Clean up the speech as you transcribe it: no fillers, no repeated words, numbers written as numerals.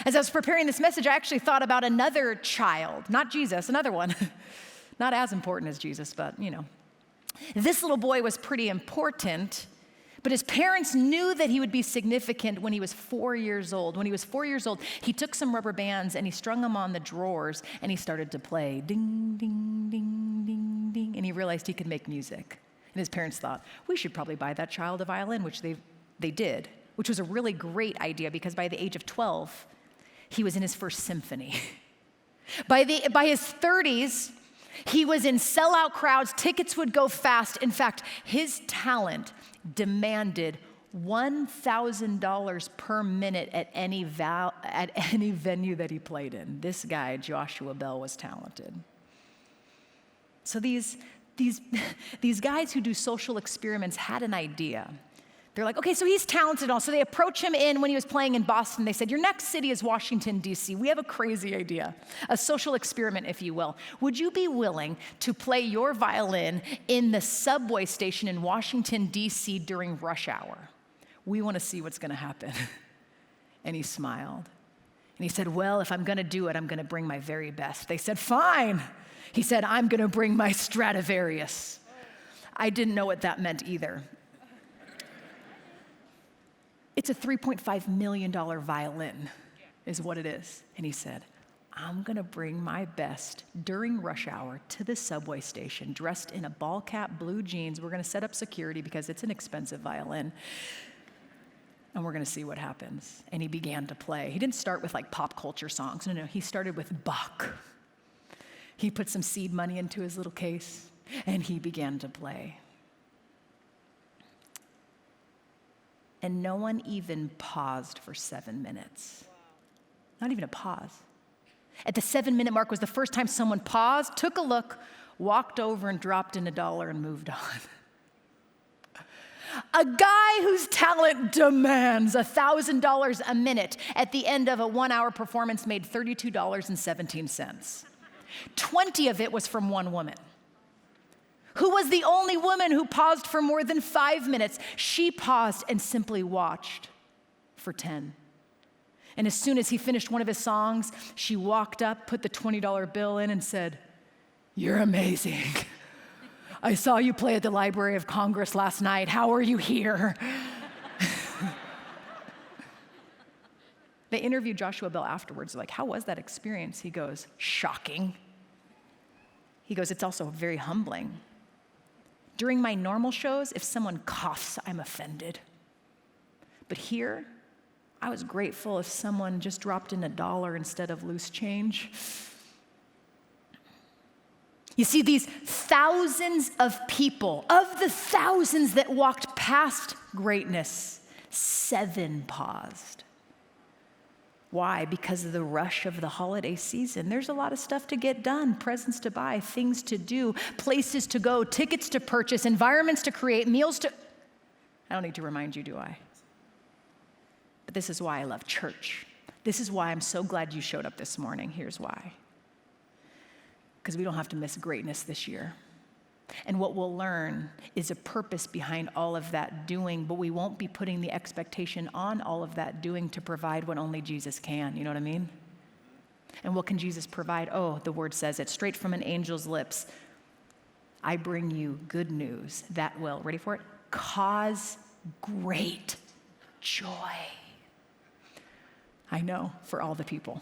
As I was preparing this message, I actually thought about another child, not Jesus, another one. Not as important as Jesus, but This little boy was pretty important, but his parents knew that he would be significant when he was 4 years old. When he was 4 years old, he took some rubber bands and he strung them on the drawers and he started to play ding, ding, ding, ding, ding, and he realized he could make music. And his parents thought, we should probably buy that child a violin, which they did, which was a really great idea because by the age of 12, he was in his first symphony. By his 30s, he was in sellout crowds. Tickets would go fast. In fact, his talent demanded $1,000 per minute at any venue that he played in. This guy, Joshua Bell, was talented. So these guys who do social experiments had an idea. They're like, okay, so he's talented and all. So they approach him when he was playing in Boston. They said, your next city is Washington, D.C. We have a crazy idea, a social experiment, if you will. Would you be willing to play your violin in the subway station in Washington, D.C. during rush hour? We want to see what's going to happen. And he smiled. And he said, well, if I'm going to do it, I'm going to bring my very best. They said, fine. He said, I'm going to bring my Stradivarius. I didn't know what that meant either. It's a $3.5 million violin is what it is. And he said, I'm going to bring my best during rush hour to the subway station, dressed in a ball cap, blue jeans. We're going to set up security because it's an expensive violin. And we're going to see what happens. And he began to play. He didn't start with like pop culture songs. No, he started with Bach. He put some seed money into his little case, and he began to play. And no one even paused for 7 minutes. Not even a pause. At the 7-minute mark was the first time someone paused, took a look, walked over and dropped in $1 and moved on. A guy whose talent demands $1,000 a minute at the end of a 1-hour performance made $32.17. 20 of it was from one woman, who was the only woman who paused for more than 5 minutes. She paused and simply watched for 10. And as soon as he finished one of his songs, she walked up, put the $20 bill in and said, you're amazing. I saw you play at the Library of Congress last night. How are you here? They interviewed Joshua Bell afterwards. They're like, how was that experience? He goes, shocking. He goes, it's also very humbling. During my normal shows, if someone coughs, I'm offended. But here, I was grateful if someone just dropped in $1 instead of loose change. You see, these thousands of people, of the thousands that walked past greatness, 7 paused. Why? Because of the rush of the holiday season. There's a lot of stuff to get done, presents to buy, things to do, places to go, tickets to purchase, environments to create, meals to... I don't need to remind you, do I? But this is why I love church. This is why I'm so glad you showed up this morning. Here's why. Because we don't have to miss greatness this year. And what we'll learn is a purpose behind all of that doing, but we won't be putting the expectation on all of that doing to provide what only Jesus can. You know what I mean? And what can Jesus provide? Oh, the word says it straight from an angel's lips. I bring you good news that will, ready for it? Cause great joy. I know, for all the people.